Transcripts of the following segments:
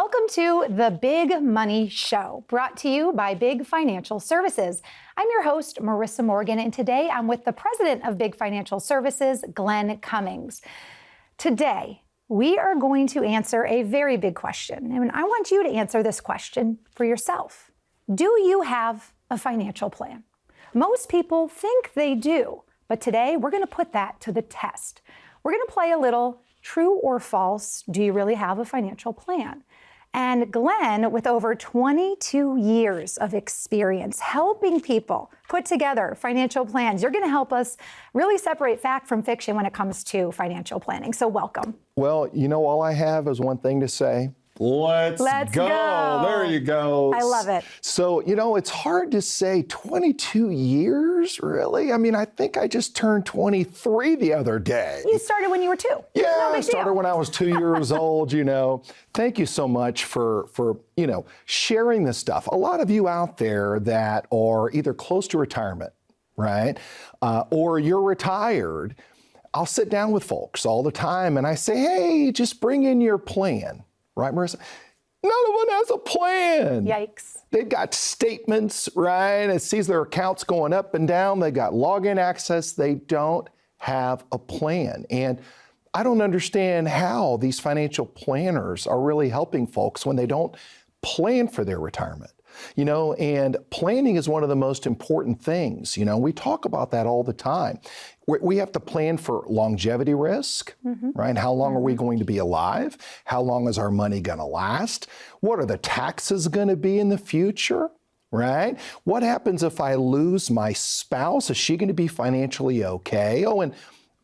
Welcome to the Big Money Show, brought to you by Big Financial Services. I'm your host, Marissa Morgan, and today I'm with the president of Big Financial Services, Glenn Cummings. Today, we are going to answer a very big question, and I want you to answer this question for yourself. Do you have a financial plan? Most people think they do, but today we're going to put that to the test. We're going to play a little true or false, do you really have a financial plan? And Glenn, with over 22 years of experience helping people put together financial plans, you're going to help us really separate fact from fiction when it comes to financial planning. So welcome. Well, you know, all I have is one thing to say. Let's go. There you go. I love it. So, you know, it's hard to say 22 years, really? I mean, I think I just turned 23 the other day. You started when you were 2. Yeah, no I started when I was 2 years old, you know. Thank you so much for sharing this stuff. A lot of you out there that are either close to retirement, right? Or you're retired. I'll sit down with folks all the time and I say, hey, just bring in your plan. Right, Marissa? None of them has a plan. Yikes. They've got statements, right? It sees their accounts going up and down. They got login access. They don't have a plan. And I don't understand how these financial planners are really helping folks when they don't plan for their retirement. You know, and planning is one of the most important things. You know, we talk about that all the time. We have to plan for longevity risk, right? How long are we going to be alive? How long is our money going to last? What are the taxes going to be in the future, right? What happens if I lose my spouse? Is she going to be financially okay? Oh, and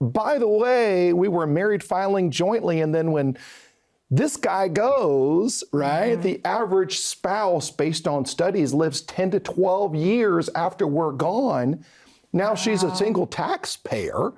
by the way, we were married filing jointly, and then when this guy goes, right? The average spouse, based on studies, lives 10 to 12 years after we're gone. Now she's a single taxpayer,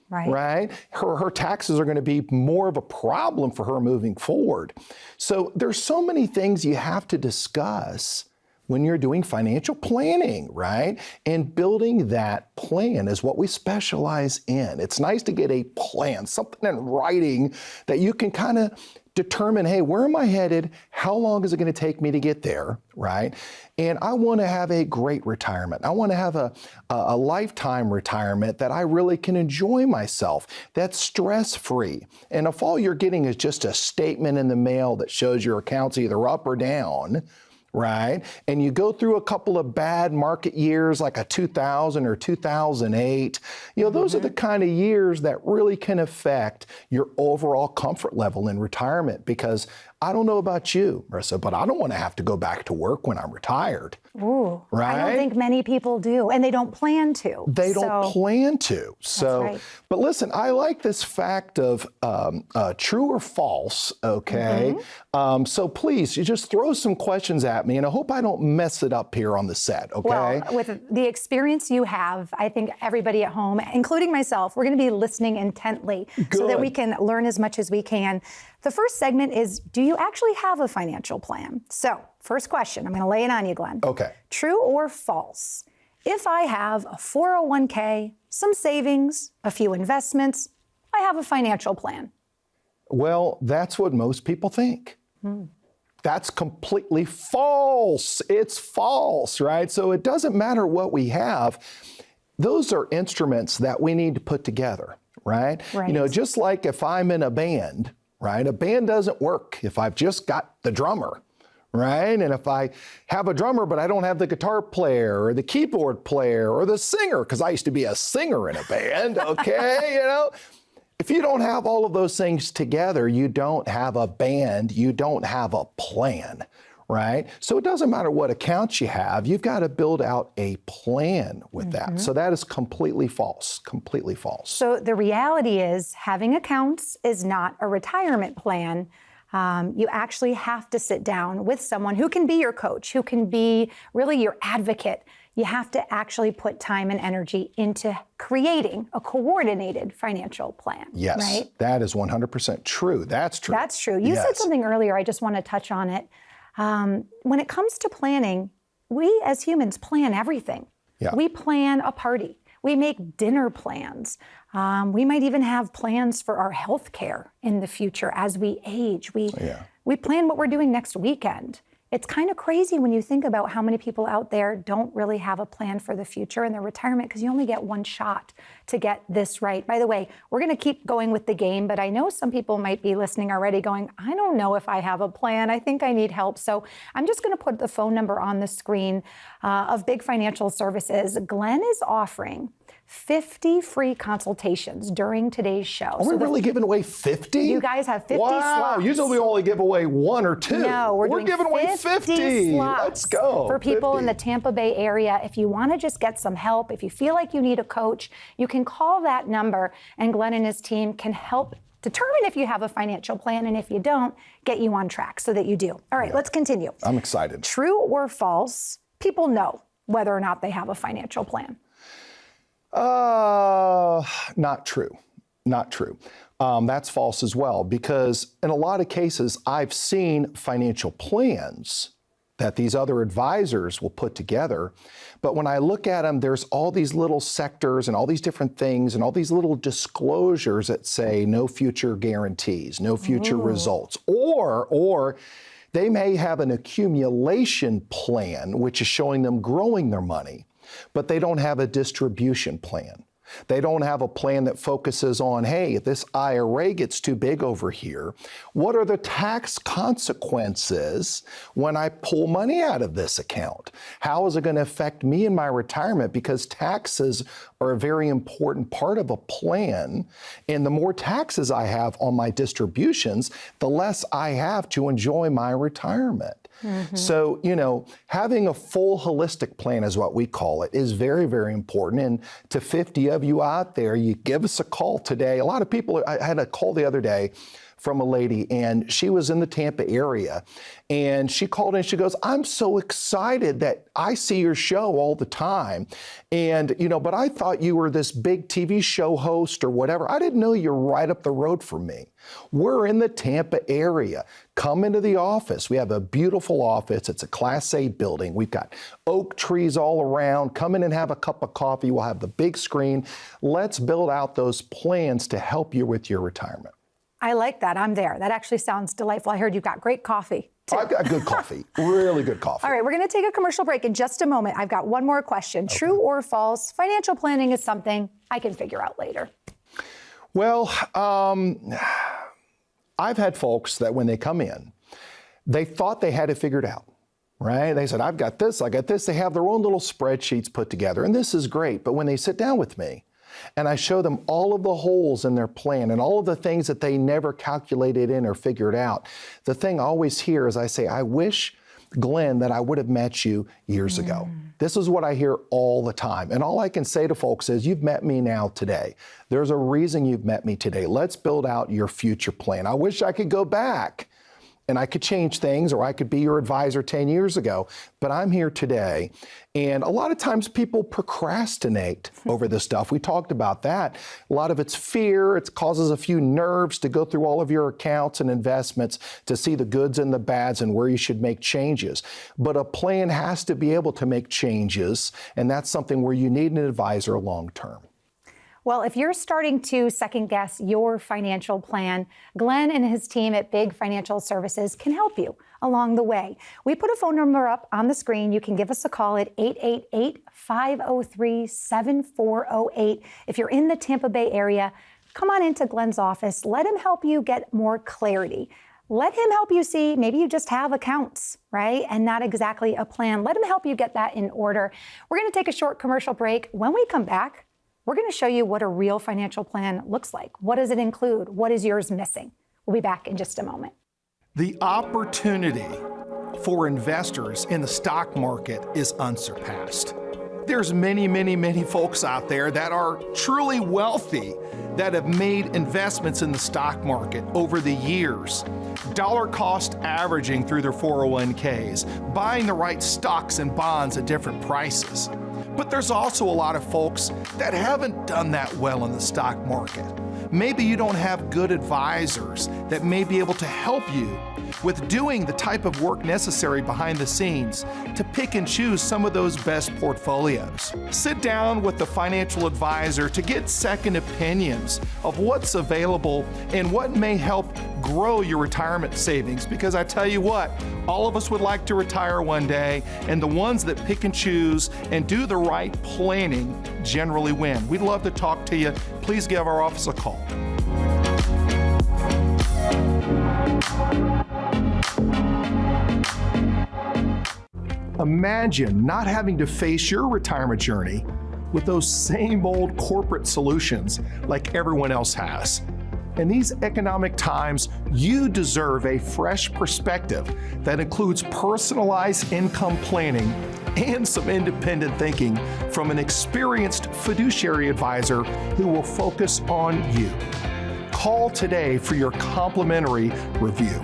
right? Her taxes are going to be more of a problem for her moving forward. So there's so many things you have to discuss when you're doing financial planning, right? And building that plan is what we specialize in. It's nice to get a plan, something in writing that you can kind of determine, hey, where am I headed? How long is it going to take me to get there, right? And I want to have a great retirement. I want to have a lifetime retirement that I really can enjoy myself, that's stress-free. And if all you're getting is just a statement in the mail that shows your account's either up or down, right? And you go through a couple of bad market years like a 2000 or 2008, you know, those are the kind of years that really can affect your overall comfort level in retirement, because I don't know about you, Marissa, but I don't want to have to go back to work when I'm retired. Ooh, right? I don't think many people do, and they don't plan to. They don't plan to. So, right. But listen, I like this fact of true or false, okay? So please, you just throw some questions at me, and I hope I don't mess it up here on the set, okay? Well, with the experience you have, I think everybody at home, including myself, we're going to be listening intently so that we can learn as much as we can. The first segment is, do you actually have a financial plan? So, first question, I'm going to lay it on you, Glenn. Okay. True or false? If I have a 401k, some savings, a few investments, I have a financial plan. Well, that's what most people think. That's completely false. It's false, right? So it doesn't matter what we have. Those are instruments that we need to put together, right? You know, just like if I'm in a band, right? A band doesn't work if I've just got the drummer, right? And if I have a drummer, but I don't have the guitar player or the keyboard player or the singer, because I used to be a singer in a band, okay, you know? If you don't have all of those things together, you don't have a band, you don't have a plan, right? So it doesn't matter what accounts you have, you've got to build out a plan with that. So that is completely false, completely false. So the reality is having accounts is not a retirement plan. You actually have to sit down with someone who can be your coach, who can be really your advocate. You have to actually put time and energy into creating a coordinated financial plan. Yes, right? That is 100% true. That's true. That's true. You said something earlier, I just want to touch on it. When it comes to planning, we as humans plan everything. Yeah. We plan a party. We make dinner plans. We might even have plans for our health care in the future as we age. We plan what we're doing next weekend. It's kind of crazy when you think about how many people out there don't really have a plan for the future and their retirement, because you only get one shot to get this right. By the way, we're going to keep going with the game, but I know some people might be listening already going, I don't know if I have a plan. I think I need help. So I'm just going to put the phone number on the screen of Big Financial Services. Glenn is offering 50 free consultations during today's show. Are we really giving away 50? You guys have 50 wow. slots. Usually we only give away 1 or 2. No, we're doing giving away 50 slots. Let's go. For people 50. in the Tampa Bay area, if you want to just get some help, if you feel like you need a coach, you can call that number and Glenn and his team can help determine if you have a financial plan, and if you don't, get you on track so that you do. All right, let's continue. I'm excited. True or false, people know whether or not they have a financial plan. Not true. Not true. That's false as well, because in a lot of cases, I've seen financial plans that these other advisors will put together. But when I look at them, there's all these little sectors and all these different things and all these little disclosures that say no future guarantees, no future results, or they may have an accumulation plan, which is showing them growing their money, but they don't have a distribution plan. They don't have a plan that focuses on, hey, if this IRA gets too big over here, what are the tax consequences when I pull money out of this account? How is it going to affect me in my retirement? Because taxes are a very important part of a plan. And the more taxes I have on my distributions, the less I have to enjoy my retirement. So, having a full holistic plan is what we call it, is very, very important. And to 50 of you out there, you give us a call today. A lot of people, I had a call the other day from a lady, and she was in the Tampa area, and she called in, she goes, I'm so excited that I see your show all the time. And, but I thought you were this big TV show host or whatever. I didn't know you're right up the road from me. We're in the Tampa area. Come into the office. We have a beautiful office. It's a Class A building. We've got oak trees all around. Come in and have a cup of coffee. We'll have the big screen. Let's build out those plans to help you with your retirement. I like that. I'm there. That actually sounds delightful. I heard you've got great coffee, too. I've got good coffee, really good coffee. All right, we're going to take a commercial break in just a moment. I've got one more question. Okay. True or false, financial planning is something I can figure out later? Well, I've had folks that when they come in, they thought they had it figured out, right? They said, I've got this, I got this. They have their own little spreadsheets put together, and this is great. But when they sit down with me, and I show them all of the holes in their plan and all of the things that they never calculated in or figured out, the thing I always hear is I say, I wish, Glenn, that I would have met you years ago. This is what I hear all the time. And all I can say to folks is, you've met me now today. There's a reason you've met me today. Let's build out your future plan. I wish I could go back and I could change things, or I could be your advisor 10 years ago, but I'm here today. And a lot of times people procrastinate over this stuff. We talked about that. A lot of it's fear. It causes a few nerves to go through all of your accounts and investments to see the goods and the bads and where you should make changes. But a plan has to be able to make changes, and that's something where you need an advisor long term. Well, if you're starting to second guess your financial plan, Glenn and his team at Big Financial Services can help you along the way. We put a phone number up on the screen. You can give us a call at 888-503-7408. If you're in the Tampa Bay area, come on into Glenn's office. Let him help you get more clarity. Let him help you see, maybe you just have accounts, right? And not exactly a plan. Let him help you get that in order. We're going to take a short commercial break. When we come back, we're going to show you what a real financial plan looks like. What does it include? What is yours missing? We'll be back in just a moment. The opportunity for investors in the stock market is unsurpassed. There's many folks out there that are truly wealthy that have made investments in the stock market over the years, dollar cost averaging through their 401ks, buying the right stocks and bonds at different prices. But there's also a lot of folks that haven't done that well in the stock market. Maybe you don't have good advisors that may be able to help you with doing the type of work necessary behind the scenes to pick and choose some of those best portfolios. Sit down with the financial advisor to get second opinions of what's available and what may help grow your retirement savings, because I tell you what, all of us would like to retire one day, and the ones that pick and choose and do the right planning generally win. We'd love to talk to you. Please give our office a call. Imagine not having to face your retirement journey with those same old corporate solutions like everyone else has. In these economic times, you deserve a fresh perspective that includes personalized income planning and some independent thinking from an experienced fiduciary advisor who will focus on you. Call today for your complimentary review.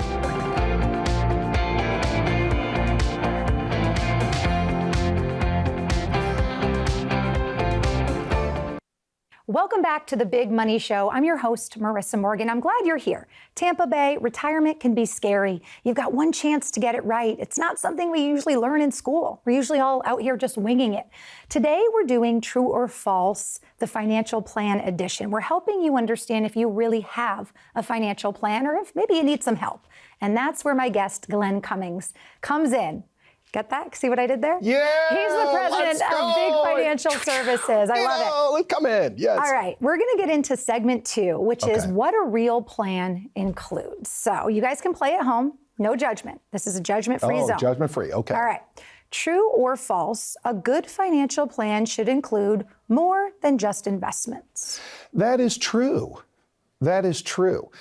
Welcome back to the Big Money Show. I'm your host, Marissa Morgan. I'm glad you're here. Tampa Bay, retirement can be scary. You've got one chance to get it right. It's not something we usually learn in school. We're usually all out here just winging it. Today, we're doing True or False, the Financial Plan Edition. We're helping you understand if you really have a financial plan or if maybe you need some help. And that's where my guest, Glenn Cummings, comes in. Get that? See what I did there? Yeah. He's the president of Big Financial Services. I love it. Let's come in. Yes. All right. We're going to get into segment 2, which is what a real plan includes. So you guys can play at home. No judgment. This is a judgment-free zone. Judgment-free. Okay. All right. True or false, a good financial plan should include more than just investments. That is true. That is true.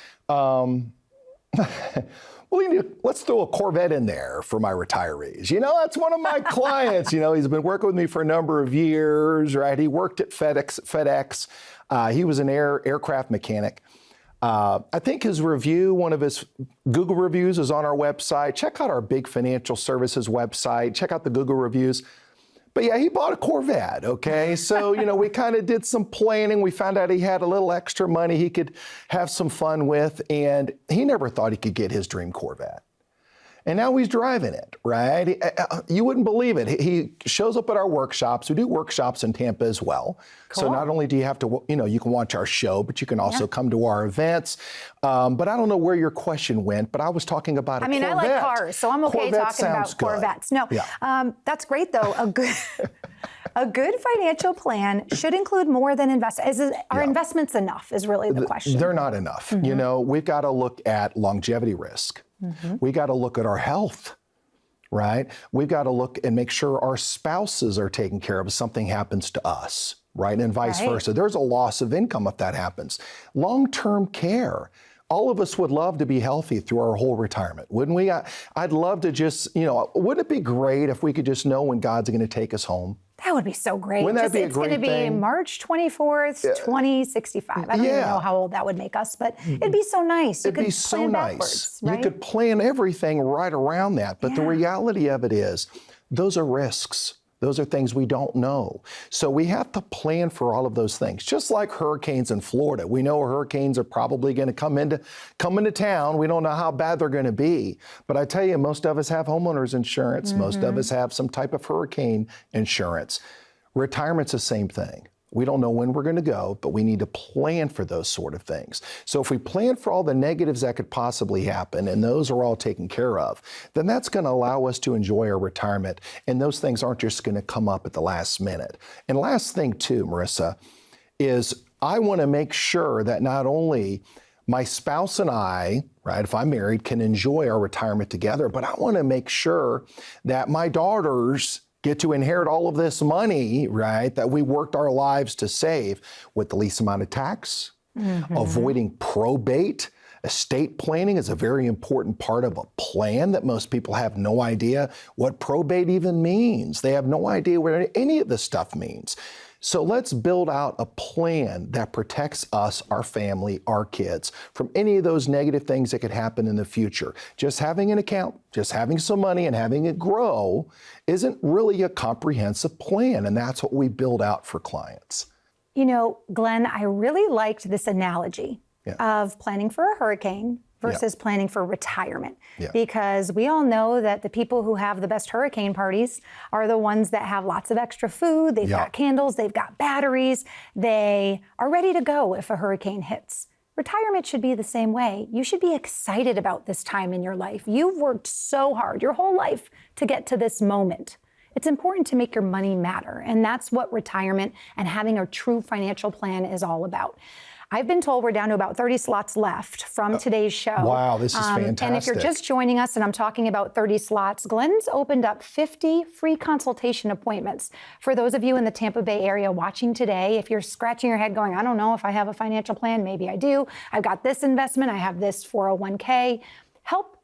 Well, let's throw a Corvette in there for my retirees. That's one of my clients. He's been working with me for a number of years, right? He worked at FedEx. He was an aircraft mechanic. I think his review, one of his Google reviews, is on our website. Check out our Big Financial Services website. Check out the Google reviews. But yeah, he bought a Corvette, okay? So, we kind of did some planning. We found out he had a little extra money he could have some fun with, and he never thought he could get his dream Corvette. And now he's driving it, right? You wouldn't believe it. He shows up at our workshops. We do workshops in Tampa as well. Cool. So not only do you have to, you can watch our show, but you can also come to our events. But I don't know where your question went, but I was talking about a Corvette. I like cars, so I'm okay Corvette talking about Corvettes. No, that's great though. A good financial plan should include more than investments. Are investments enough is really the question. They're not enough. We've got to look at longevity risk. We got to look at our health, right? We've got to look and make sure our spouses are taken care of if something happens to us, right? And vice versa. There's a loss of income if that happens. Long-term care. All of us would love to be healthy through our whole retirement, wouldn't we? I'd love to just, wouldn't it be great if we could just know when God's going to take us home? That would be so great. Wouldn't that be a great thing? It's going to be March 24th, 2065. I don't even know how old that would make us, but it'd be so nice. It'd be so nice. Right? You could plan everything right around that. But the reality of it is, those are risks. Those are things we don't know. So we have to plan for all of those things. Just like hurricanes in Florida. We know hurricanes are probably going to come into town. We don't know how bad they're going to be. But I tell you, most of us have homeowners insurance. Most of us have some type of hurricane insurance. Retirement's the same thing. We don't know when we're going to go, but we need to plan for those sort of things. So if we plan for all the negatives that could possibly happen, and those are all taken care of, then that's going to allow us to enjoy our retirement. And those things aren't just going to come up at the last minute. And last thing too, Marissa, is I want to make sure that not only my spouse and I, right, if I'm married, can enjoy our retirement together, but I want to make sure that my daughters get to inherit all of this money, right, that we worked our lives to save with the least amount of tax, avoiding probate. Estate planning is a very important part of a plan that most people have no idea what probate even means. They have no idea what any of this stuff means. So let's build out a plan that protects us, our family, our kids from any of those negative things that could happen in the future. Just having an account, just having some money and having it grow isn't really a comprehensive plan, and that's what we build out for clients. Glenn, I really liked this analogy of planning for a hurricane versus planning for retirement. Yeah. Because we all know that the people who have the best hurricane parties are the ones that have lots of extra food, they've got candles, they've got batteries, they are ready to go if a hurricane hits. Retirement should be the same way. You should be excited about this time in your life. You've worked so hard your whole life to get to this moment. It's important to make your money matter, and that's what retirement and having a true financial plan is all about. I've been told we're down to about 30 slots left from today's show. Wow, this is fantastic. And if you're just joining us and I'm talking about 30 slots, Glenn's opened up 50 free consultation appointments. For those of you in the Tampa Bay area watching today, if you're scratching your head going, I don't know if I have a financial plan, maybe I do. I've got this investment, I have this 401k. Help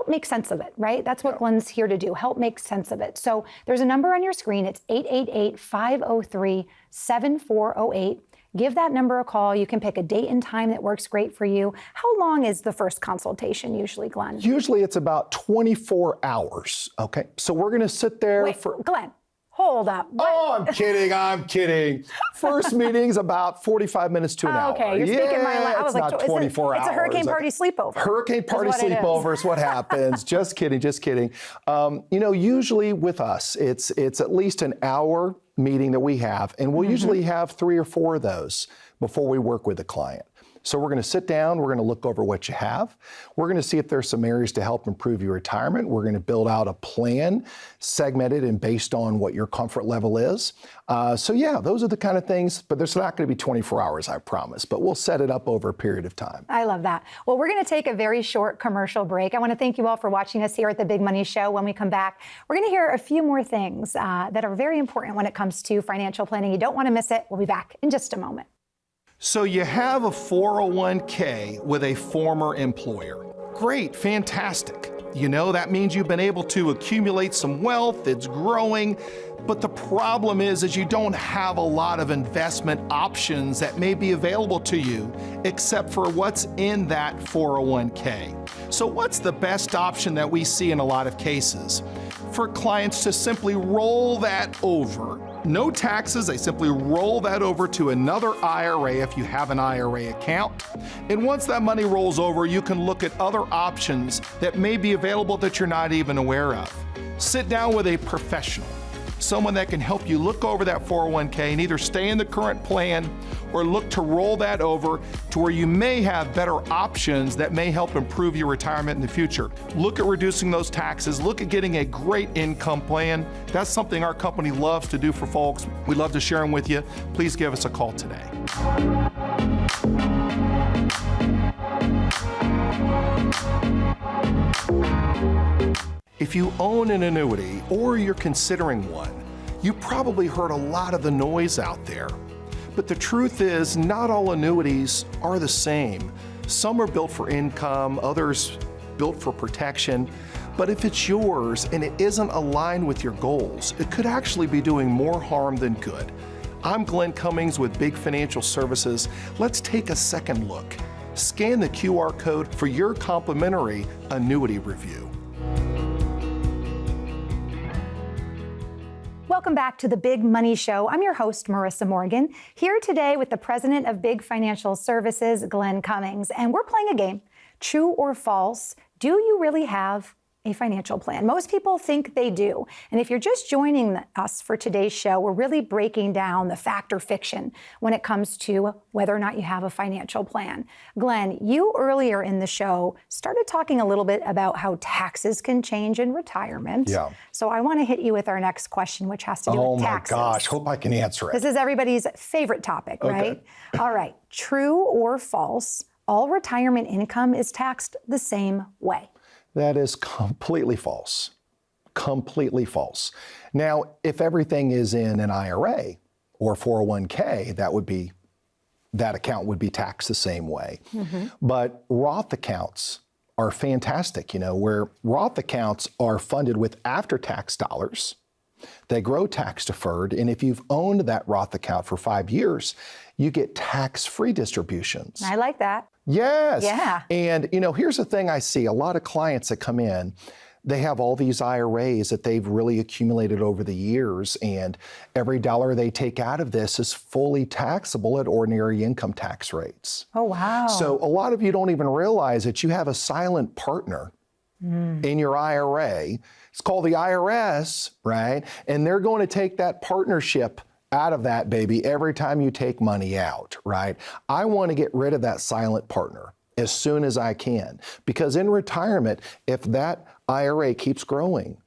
make sense of it, right? That's what Glenn's here to do, help make sense of it. So there's a number on your screen. It's 888-503-7408. Give that number a call. You can pick a date and time that works great for you. How long is the first consultation usually, Glenn? Usually it's about 24 hours, okay? So we're gonna sit there Glenn, hold up. What? Oh, I'm kidding. First meeting's about 45 minutes to an hour. Okay, you're speaking my language. I was it's like, not 24 hours. It's a hurricane party sleepover. Hurricane party sleepover is what happens. Just kidding. Usually with us, it's at least an hour meeting that we have, and we'll usually have 3 or 4 of those before we work with the client. So we're going to sit down, we're going to look over what you have. We're going to see if there's some areas to help improve your retirement. We're going to build out a plan, segmented and based on what your comfort level is. Those are the kind of things, but there's not going to be 24 hours, I promise, but we'll set it up over a period of time. I love that. Well, we're going to take a very short commercial break. I want to thank you all for watching us here at the Big Money Show. When we come back, we're going to hear a few more things that are very important when it comes to financial planning. You don't want to miss it. We'll be back in just a moment. So you have a 401k with a former employer. Great, fantastic. That means you've been able to accumulate some wealth, it's growing, but the problem is you don't have a lot of investment options that may be available to you except for what's in that 401k. So what's the best option that we see in a lot of cases? For clients to simply roll that over. No taxes, they simply roll that over to another IRA if you have an IRA account. And once that money rolls over, you can look at other options that may be available that you're not even aware of. Sit down with a professional, someone that can help you look over that 401k and either stay in the current plan or look to roll that over to where you may have better options that may help improve your retirement in the future. Look at reducing those taxes, look at getting a great income plan. That's something our company loves to do for folks. We'd love to share them with you. Please give us a call today. If you own an annuity or you're considering one, you probably heard a lot of the noise out there. But the truth is, not all annuities are the same. Some are built for income, others built for protection. But if it's yours and it isn't aligned with your goals, it could actually be doing more harm than good. I'm Glenn Cummings with Big Financial Services. Let's take a second look. Scan the QR code for your complimentary annuity review. Welcome back to the Big Money Show. I'm your host, Marissa Morgan, here today with the president of Big Financial Services, Glenn Cummings. And we're playing a game, true or false. Do you really have a financial plan? Most people think they do. And if you're just joining us for today's show, we're really breaking down the fact or fiction when it comes to whether or not you have a financial plan. Glenn, you earlier in the show started talking a little bit about how taxes can change in retirement. Yeah. So I want to hit you with our next question, which has to do with taxes. Oh my gosh, hope I can answer it. This is everybody's favorite topic, right? All right, true or false, all retirement income is taxed the same way. That is completely false. Completely false. Now, if everything is in an IRA or 401k, that account would be taxed the same way. But Roth accounts are fantastic, where Roth accounts are funded with after-tax dollars. They grow tax deferred, and if you've owned that Roth account for 5 years, you get tax-free distributions. I like that. Yes. Yeah. And here's the thing I see. A lot of clients that come in, they have all these IRAs that they've really accumulated over the years, and every dollar they take out of this is fully taxable at ordinary income tax rates. Oh, wow. So a lot of you don't even realize that you have a silent partner in your IRA. It's called the IRS, right? And they're going to take that partnership out of that baby every time you take money out, right? I want to get rid of that silent partner as soon as I can, because in retirement, if that IRA keeps growing,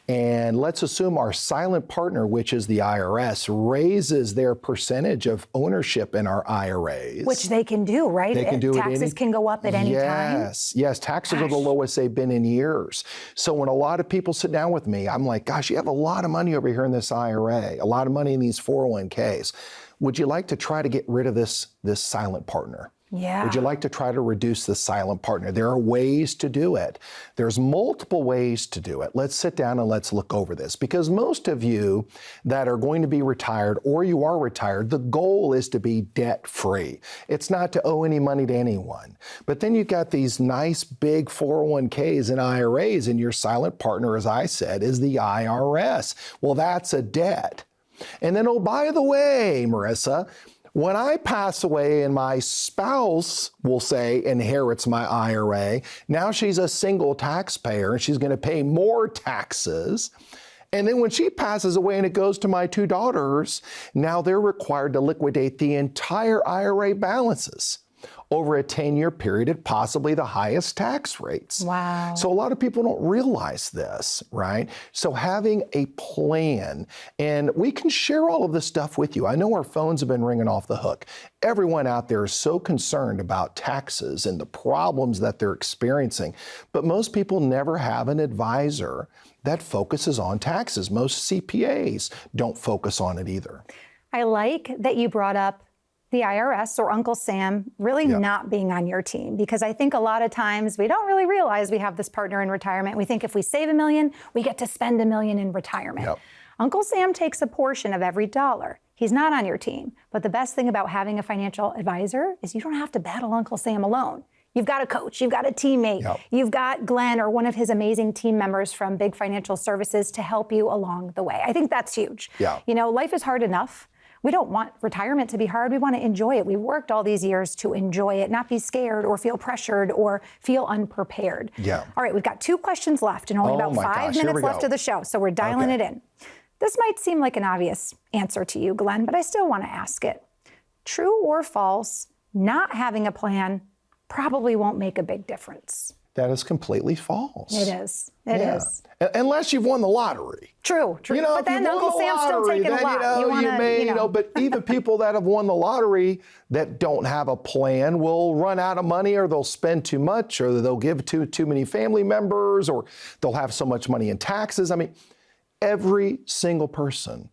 and let's assume our silent partner, which is the IRS, raises their percentage of ownership in our IRAs. Which they can do, right? They can do it Taxes can go up at any time. Yes, taxes are the lowest they've been in years. So when a lot of people sit down with me, I'm like, gosh, you have a lot of money over here in this IRA, a lot of money in these 401ks. Would you like to try to get rid of this silent partner? Yeah. Would you like to try to reduce the silent partner? There are ways to do it. There's multiple ways to do it. Let's sit down and let's look over this, because most of you that are going to be retired, or you are retired, the goal is to be debt-free. It's not to owe any money to anyone. But then you've got these nice big 401ks and IRAs, and your silent partner, as I said, is the IRS. Well, that's a debt. And then, oh, by the way, Marissa, when I pass away and my spouse, will say, inherits my IRA, now she's a single taxpayer and she's going to pay more taxes. And then when she passes away and it goes to my two daughters, now they're required to liquidate the entire IRA balances over a 10-year period at possibly the highest tax rates. Wow. So a lot of people don't realize this, right? So having a plan, and we can share all of this stuff with you. I know our phones have been ringing off the hook. Everyone out there is so concerned about taxes and the problems that they're experiencing, but most people never have an advisor that focuses on taxes. Most CPAs don't focus on it either. I like that you brought up the IRS or Uncle Sam really not being on your team, because I think a lot of times we don't really realize we have this partner in retirement. We think if we save $1 million, we get to spend $1 million in retirement. Yep. Uncle Sam takes a portion of every dollar. He's not on your team. But the best thing about having a financial advisor is you don't have to battle Uncle Sam alone. You've got a coach, you've got a teammate, you've got Glenn or one of his amazing team members from Big Financial Services to help you along the way. I think that's huge. Yeah. You know, life is hard enough. We don't want retirement to be hard. We want to enjoy it. We worked all these years to enjoy it, not be scared or feel pressured or feel unprepared. Yeah. All right, we've got 2 questions left and only about 5 minutes left of the show, so we're dialing it in. This might seem like an obvious answer to you, Glenn, but I still want to ask it. True or false, not having a plan probably won't make a big difference? That is completely false. It is. It is. Unless you've won the lottery. True. You know, but then Uncle Sam's still taking a lot. But even people that have won the lottery that don't have a plan will run out of money, or they'll spend too much, or they'll give to too many family members, or they'll have so much money in taxes. I mean, every single person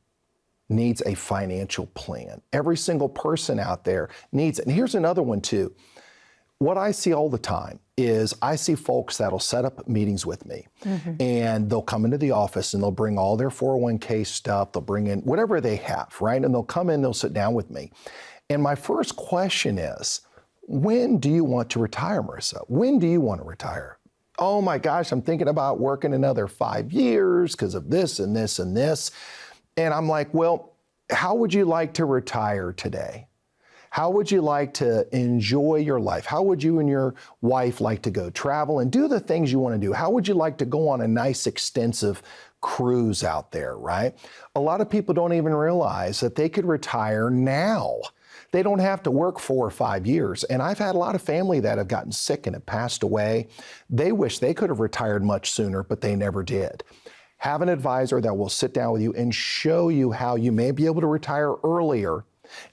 needs a financial plan. Every single person out there needs it. And here's another one too. What I see all the time is I see folks that'll set up meetings with me, and they'll come into the office and they'll bring all their 401k stuff, they'll bring in whatever they have, right? And they'll come in, they'll sit down with me. And my first question is, when do you want to retire, Marissa? When do you want to retire? Oh my gosh, I'm thinking about working another 5 years because of this and this and this. And I'm like, well, how would you like to retire today? How would you like to enjoy your life? How would you and your wife like to go travel and do the things you want to do? How would you like to go on a nice, extensive cruise out there, right? A lot of people don't even realize that they could retire now. They don't have to work 4 or 5 years. And I've had a lot of family that have gotten sick and have passed away. They wish they could have retired much sooner, but they never did. Have an advisor that will sit down with you and show you how you may be able to retire earlier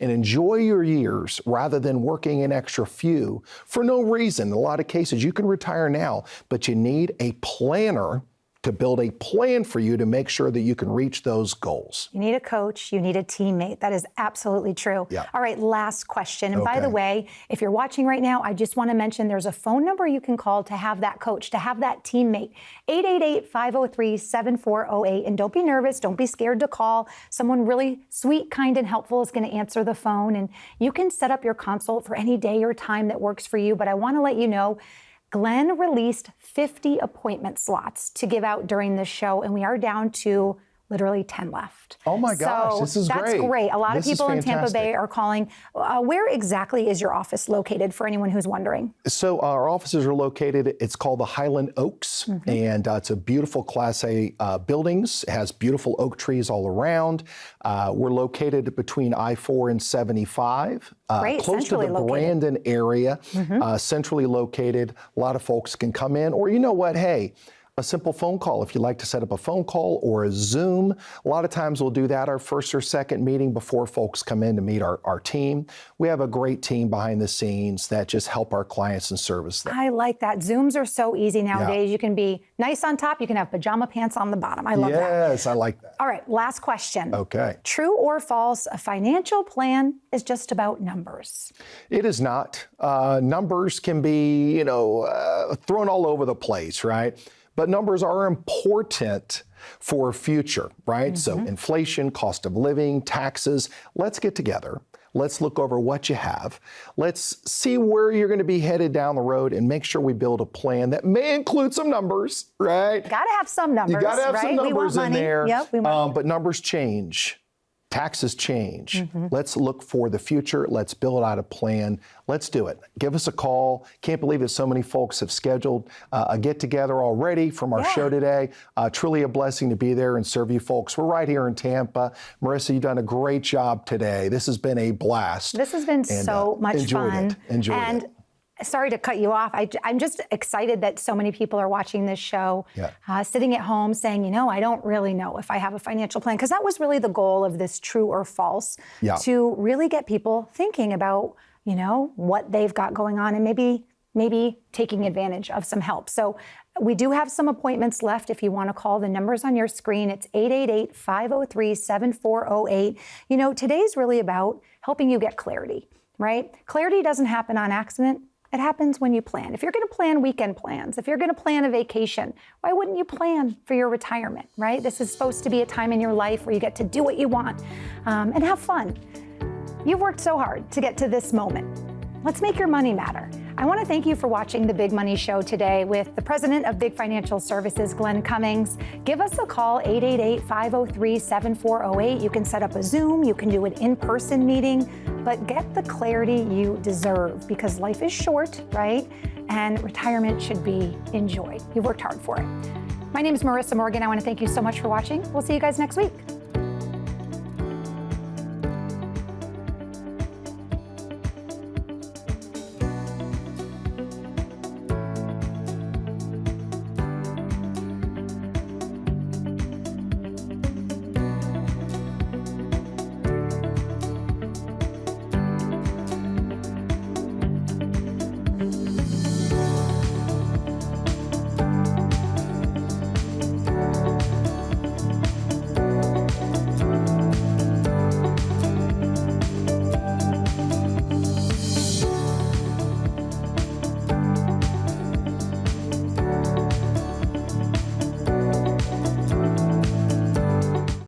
and enjoy your years rather than working an extra few for no reason. In a lot of cases, you can retire now, but you need a planner to build a plan for you to make sure that you can reach those goals. You need a coach, you need a teammate. That is absolutely true. Yeah. All right, last question. And by the way, if you're watching right now, I just want to mention there's a phone number you can call to have that coach, to have that teammate, 888-503-7408. And don't be nervous, don't be scared to call. Someone really sweet, kind, and helpful is going to answer the phone. And you can set up your consult for any day or time that works for you. But I want to let you know, Glenn released 50 appointment slots to give out during this show, and we are down to literally 10 left. Oh my gosh, So this is great. That's great. A lot of This is people in Tampa fantastic. Bay are calling. Where exactly is your office located for anyone who's wondering? So our offices are located, it's called the Highland Oaks, and it's a beautiful Class A buildings. It has beautiful oak trees all around. We're located between I-4 and 75, Great, close to centrally the located. Brandon area, centrally located. A lot of folks can come in, or you know what, hey, a simple phone call if you'd like to set up a phone call or a Zoom. A lot of times we'll do that our first or second meeting before folks come in to meet our team. We have a great team behind the scenes that just help our clients and service them. I like that. Zooms are so easy nowadays. You can be nice on top. You can have pajama pants on the bottom. I love that. Yes, I like that. All right, last question. Okay. True or false, a financial plan is just about numbers? It is not. Numbers can be, thrown all over the place, right? But numbers are important for future, right? So inflation, cost of living, taxes. Let's get together. Let's look over what you have. Let's see where you're going to be headed down the road and make sure we build a plan that may include some numbers, right? Got to have some numbers, You got to have right? some We want numbers in money. there. Yep, we want but numbers change. Taxes change. Let's look for the future. Let's build out a plan. Let's do it. Give us a call. Can't believe that so many folks have scheduled a get-together already from our show today. Truly a blessing to be there and serve you folks. We're right here in Tampa. Marissa, you've done a great job today. This has been a blast. This has been so much fun. Enjoyed it. Sorry to cut you off. I'm just excited that so many people are watching this show, sitting at home saying, I don't really know if I have a financial plan. Because that was really the goal of this True or False, to really get people thinking about, what they've got going on and maybe taking advantage of some help. So we do have some appointments left. If you want to call, the numbers on your screen, it's 888-503-7408. Today's really about helping you get clarity, right? Clarity doesn't happen on accident. It happens when you plan. If you're going to plan weekend plans, if you're going to plan a vacation, why wouldn't you plan for your retirement, right? This is supposed to be a time in your life where you get to do what you want and have fun. You've worked so hard to get to this moment. Let's make your money matter. I want to thank you for watching The Big Money Show today with the president of Big Financial Services, Glenn Cummings. Give us a call, 888-503-7408. You can set up a Zoom, you can do an in-person meeting, but get the clarity you deserve because life is short, right? And retirement should be enjoyed. You've worked hard for it. My name is Marissa Morgan. I want to thank you so much for watching. We'll see you guys next week.